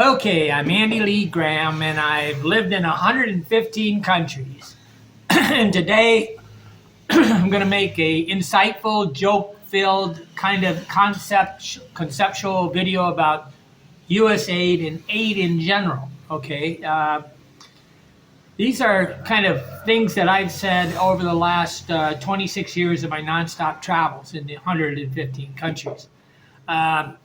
Okay, I'm Andy Lee Graham, and I've lived in 115 countries. And today, I'm going to make a insightful, joke-filled kind of conceptual video about USAID and aid in general. Okay, these are kind of things that I've said over the last 26 years of my nonstop travels in the 115 countries. Um,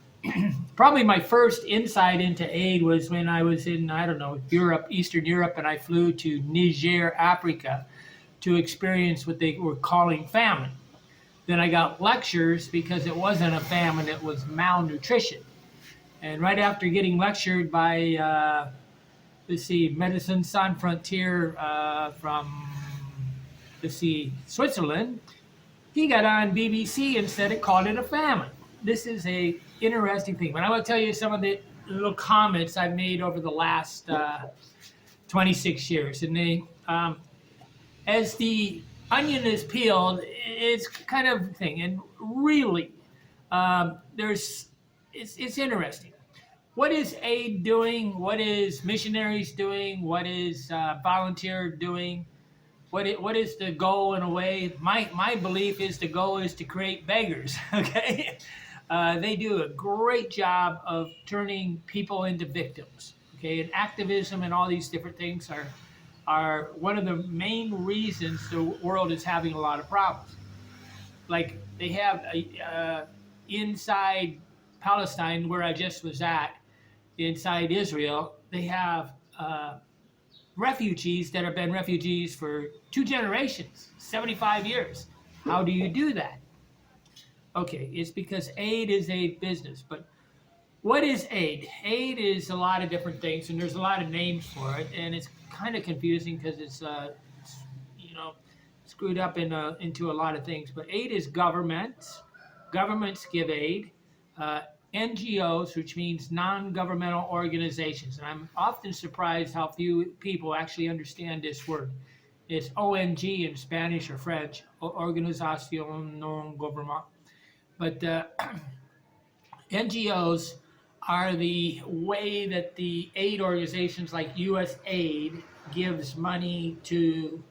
Probably my first insight into aid was when I was in, I don't know, Europe, Eastern Europe, and I flew to Niger, Africa, to experience what they were calling famine. Then I got lectures because it wasn't a famine, it was malnutrition. And right after getting lectured by, let's see, Medicine Sans Frontier from, let's see, Switzerland, he got on BBC and said it called it a famine. This is a interesting thing. But I want to tell you some of the little comments I've made over the last 26 years. And as the onion is peeled, it's kind of thing. And really, it's interesting. What is aid doing? What is missionaries doing? What is volunteer doing? What is the goal in a way? My belief is the goal is to create beggars. Okay, they do a great job of turning people into victims. Okay, and activism and all these different things are one of the main reasons the world is having a lot of problems. Like they have inside Palestine, where I just was at, inside Israel, they have refugees that have been refugees for 2 generations, 75 years. How do you do that? Okay, it's because aid is a business. But what is aid? Aid is a lot of different things, and there's a lot of names for it, and it's kind of confusing because it's you know screwed up into a lot of things. But aid is government. Governments give aid. NGOs, which means non-governmental organizations. And I'm often surprised how few people actually understand this word. It's ONG in Spanish or French, Organización Non Gouvernementale. But NGOs are the way that the aid organizations like USAID gives money to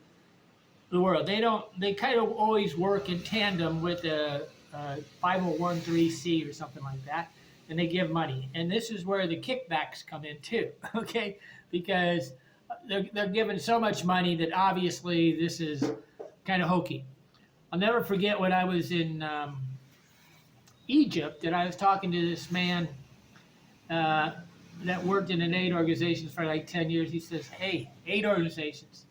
the world. They kind of always work in tandem with a 501(c) or something like that, and they give money. And this is where the kickbacks come in too, okay? Because they're given so much money that obviously this is kind of hokey. I'll never forget when I was in Egypt and I was talking to this man that worked in an aid organization for like 10 years. He says, hey, aid organizations,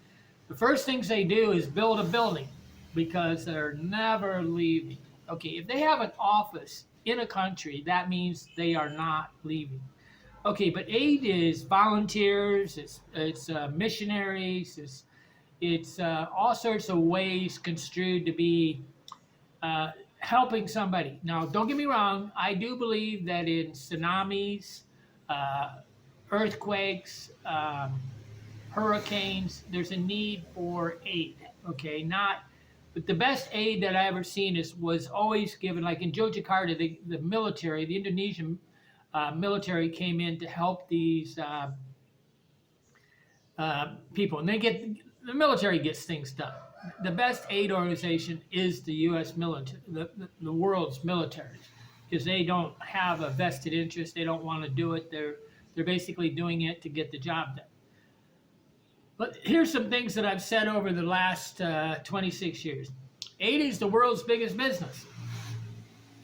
the first things they do is build a building because they're never leaving. Okay, if they have an office in a country, that means they are not leaving. Okay, but aid is volunteers, it's missionaries, it's all sorts of ways construed to be helping somebody. Now, don't get me wrong, I do believe that in tsunamis, earthquakes, hurricanes, there's a need for aid. Okay, but the best aid that I ever seen was always given, like in Yogyakarta, the military, the Indonesian military came in to help these people, and the military gets things done. The best aid organization is the U.S. military, the world's military, because they don't have a vested interest. They don't want to do it. They're basically doing it to get the job done. But here's some things that I've said over the last 26 years. Aid is the world's biggest business.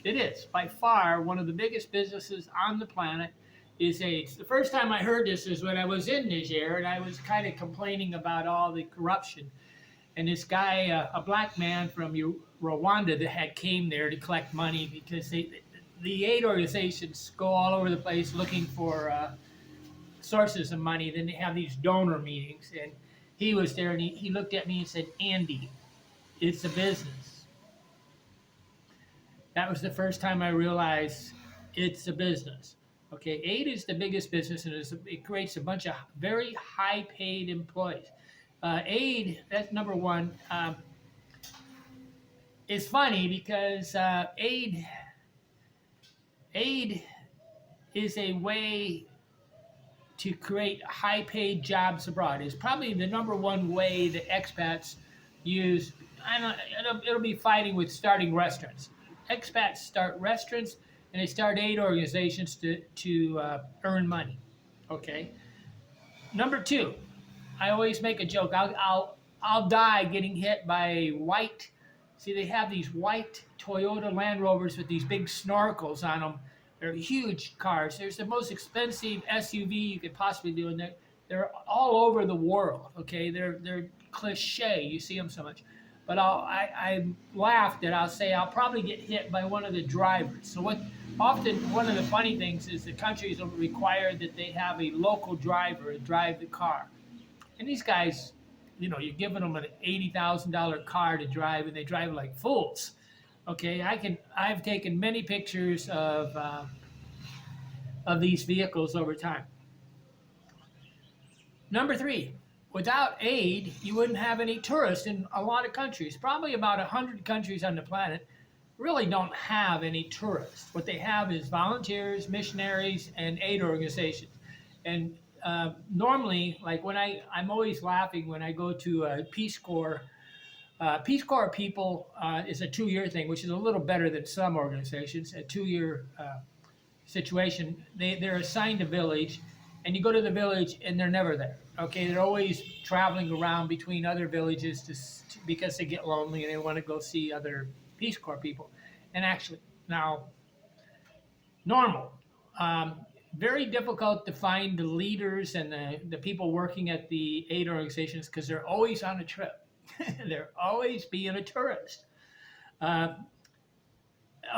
It is, by far, one of the biggest businesses on the planet is aid. The first time I heard this is when I was in Niger, and I was kind of complaining about all the corruption. And this guy, a black man from Rwanda that came there to collect money because the aid organizations go all over the place looking for sources of money. Then they have these donor meetings, and he was there, and he looked at me and said, Andy, it's a business. That was the first time I realized it's a business. Okay, aid is the biggest business, and it creates a bunch of very high-paid employees. Aid, that's number one. It's funny because aid is a way to create high-paid jobs abroad. Is probably the number one way that expats use. I don't, it'll be fighting with starting restaurants. Expats start restaurants and they start aid organizations to earn money. Okay. Number two, I always make a joke. I'll die getting hit by a white. See, they have these white Toyota Land Rovers with these big snorkels on them. They're huge cars. They're the most expensive SUV you could possibly do, and they're all over the world. Okay, they're cliche. You see them so much, but I laugh that I'll say I'll probably get hit by one of the drivers. So often one of the funny things is the countries will require that they have a local driver to drive the car, and these guys, you're giving them an $80,000 car to drive, and they drive like fools. Okay, I've taken many pictures of these vehicles over time. Number three, without aid, you wouldn't have any tourists in a lot of countries. Probably about 100 countries on the planet really don't have any tourists. What they have is volunteers, missionaries, and aid organizations. And normally, like I'm always laughing when I go to a Peace Corps. Peace Corps people is a 2-year thing, which is a little better than some organizations. A 2-year situation. They're assigned a village, and you go to the village, and they're never there. Okay, they're always traveling around between other villages because they get lonely and they want to go see other Peace Corps people. And actually, now, normal. Very difficult to find the leaders and the people working at the aid organizations because they're always on a trip. They're always being a tourist.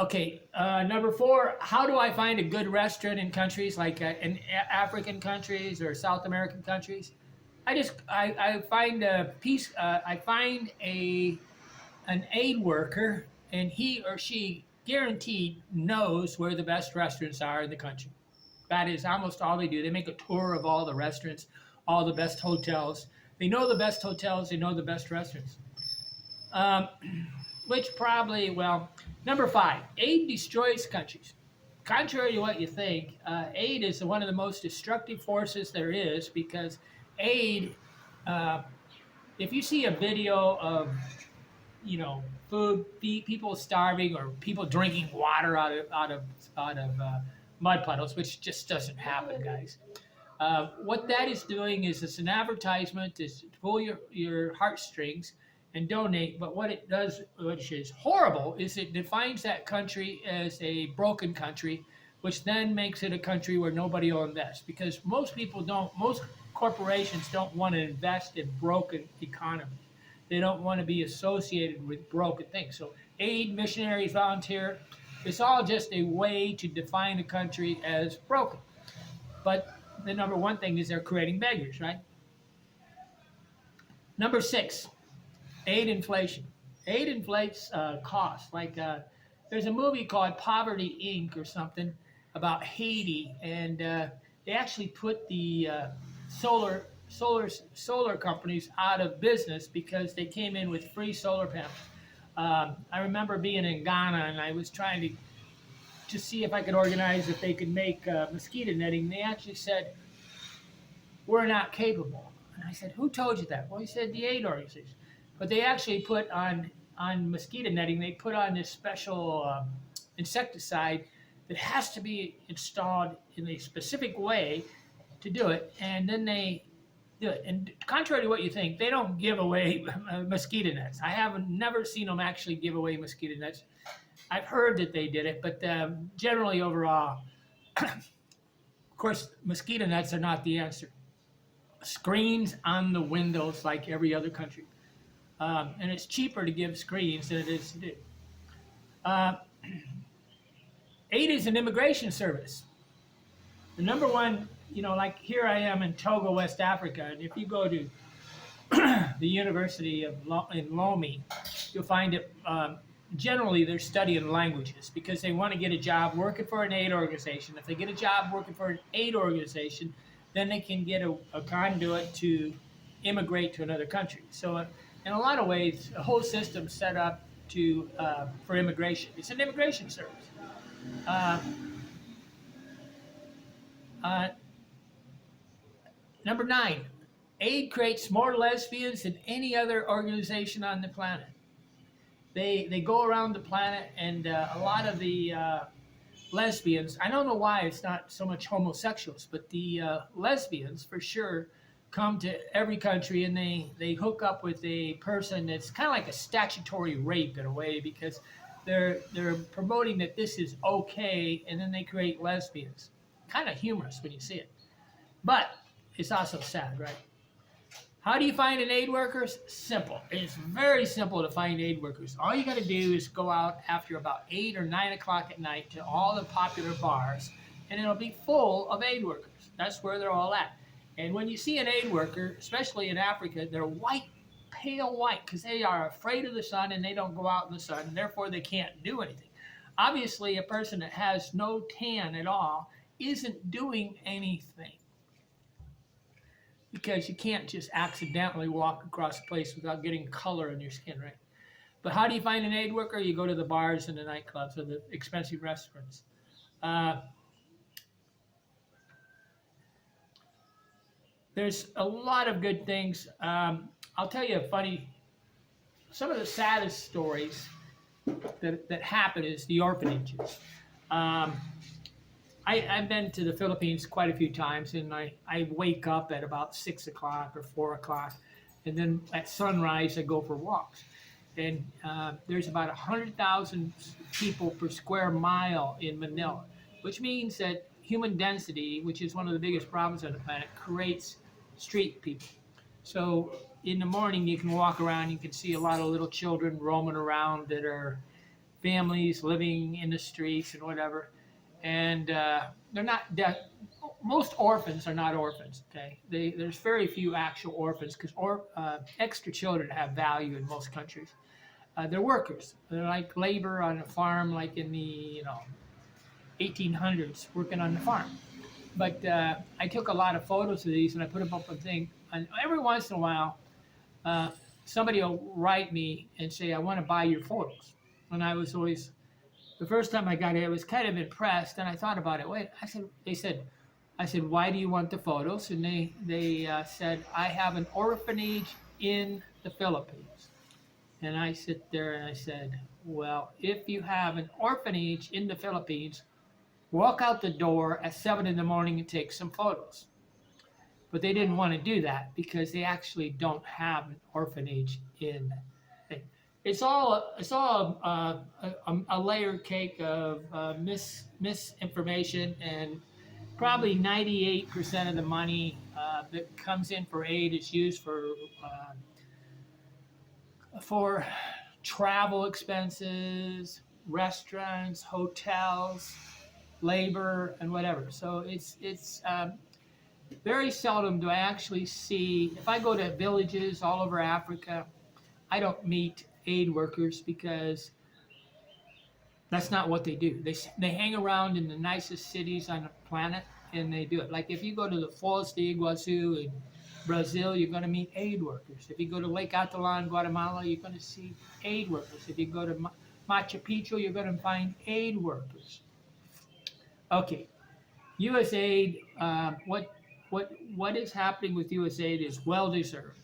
Okay, number four, how do I find a good restaurant in countries like in African countries or South American countries? I find an aid worker, and he or she guaranteed knows where the best restaurants are in the country. That is almost all they do. They make a tour of all the restaurants, all the best hotels. They know the best hotels. They know the best restaurants. Number five, aid destroys countries. Contrary to what you think, aid is one of the most destructive forces there is because aid, if you see a video of, people starving or people drinking water out of mud puddles, which just doesn't happen, guys. What that is doing is it's an advertisement to pull your heartstrings and donate. But what it does, which is horrible, is it defines that country as a broken country, which then makes it a country where nobody will invest. Because most corporations don't want to invest in broken economies. They don't want to be associated with broken things. So aid, missionaries, volunteer, it's all just a way to define a country as broken. But the number one thing is they're creating beggars, right? Number six, aid inflation. Aid inflates costs. Like there's a movie called Poverty Inc. or something about Haiti, and they actually put the solar companies out of business because they came in with free solar panels. I remember being in Ghana, and I was trying to see if I could organize if they could make mosquito netting. They actually said, we're not capable. And I said, who told you that? Well, he said the aid organization. But they actually put on mosquito netting, they put on this special insecticide that has to be installed in a specific way to do it. And then they do it. And contrary to what you think, they don't give away mosquito nets. I haven't never seen them actually give away mosquito nets. I've heard that they did it, but generally overall, of course, mosquito nets are not the answer. Screens on the windows like every other country. And it's cheaper to give screens than it is to do. Aid is an immigration service. The number one, like here I am in Togo, West Africa, and if you go to the University in Lomé, you'll find it, generally they're studying languages because they want to get a job working for an aid organization. If they get a job working for an aid organization, then they can get a conduit to immigrate to another country. So in a lot of ways, the whole system's set up for immigration. It's an immigration service. Number 9, aid creates more lesbians than any other organization on the planet. They go around the planet, and a lot of the lesbians, I don't know why it's not so much homosexuals, but the lesbians for sure come to every country, and they hook up with a person that's kind of like a statutory rape in a way, because they're promoting that this is okay, and then they create lesbians. Kind of humorous when you see it, but it's also sad, right? How do you find an aid workers? Simple. It's very simple to find aid workers. All you got to do is go out after about 8 or 9 o'clock at night to all the popular bars, and it'll be full of aid workers. That's where they're all at. And when you see an aid worker, especially in Africa, they're white, pale white, because they are afraid of the sun and they don't go out in the sun, and therefore they can't do anything. Obviously, a person that has no tan at all isn't doing anything, because you can't just accidentally walk across a place without getting color in your skin, right? But how do you find an aid worker? You go to the bars and the nightclubs or the expensive restaurants. There's a lot of good things. I'll tell you some of the saddest stories that happen is the orphanages. I've been to the Philippines quite a few times, and I wake up at about 6 o'clock or 4 o'clock, and then at sunrise I go for walks. And there's about 100,000 people per square mile in Manila, which means that human density, which is one of the biggest problems on the planet, creates street people. So in the morning you can walk around, you can see a lot of little children roaming around that are families living in the streets and whatever. And they're not most orphans are not orphans. Okay, there's very few actual orphans, because extra children have value in most countries. They're workers. They're like labor on a farm, like in the 1800s, working on the farm. But I took a lot of photos of these and I put them up on thing. And every once in a while, somebody will write me and say, "I want to buy your photos." And I was always, the first time I got it, I was kind of impressed, and I thought about it. I said, "Why do you want the photos?" And they said, "I have an orphanage in the Philippines." And I sit there and I said, "Well, if you have an orphanage in the Philippines, walk out the door at 7 in the morning and take some photos." But they didn't want to do that because they actually don't have an orphanage in. It's all a layered cake of misinformation, and probably 98% of the money that comes in for aid is used for travel expenses, restaurants, hotels, labor, and whatever. So it's very seldom do I actually see, if I go to villages all over Africa, I don't meet aid workers, because that's not what they do. They hang around in the nicest cities on the planet, and they do it. Like if you go to the Foz de Iguazu in Brazil, you're going to meet aid workers. If you go to Lake Atala in Guatemala, you're going to see aid workers. If you go to Machu Picchu, you're going to find aid workers. Okay, USAID. What is happening with USAID is well deserved.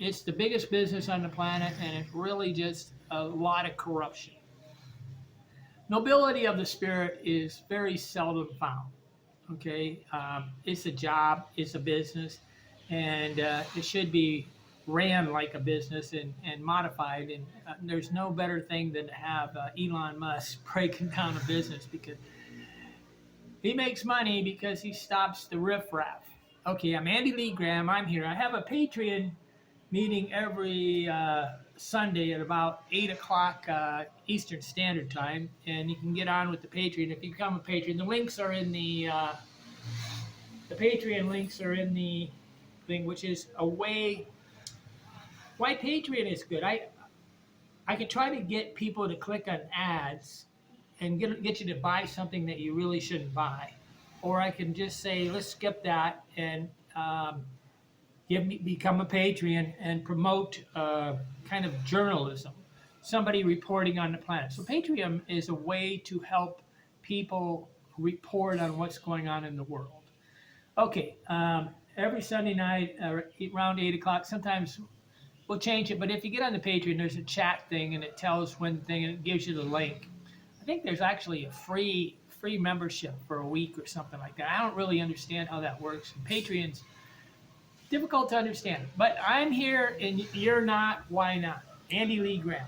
It's the biggest business on the planet, and it's really just a lot of corruption. Nobility of the spirit is very seldom found. Okay, it's a job, it's a business, and it should be ran like a business and modified. And there's no better thing than to have Elon Musk breaking down a business, because he makes money because he stops the riffraff. Okay, I'm Andy Lee Graham. I'm here. I have a Patreon meeting every Sunday at about 8 o'clock Eastern Standard Time, and you can get on with the Patreon if you become a patron. The links are in the Patreon links are in the thing, which is a way. Why Patreon is good. I could try to get people to click on ads and get you to buy something that you really shouldn't buy, or I can just say, let's skip that and become a Patreon and promote kind of journalism, somebody reporting on the planet. So Patreon is a way to help people report on what's going on in the world. Okay, every Sunday night around 8 o'clock. Sometimes we'll change it, but if you get on the Patreon, there's a chat thing and it tells when thing and it gives you the link. I think there's actually a free membership for a week or something like that. I don't really understand how that works. And Patreon's difficult to understand, but I'm here and you're not. Why not? Andy Lee Graham.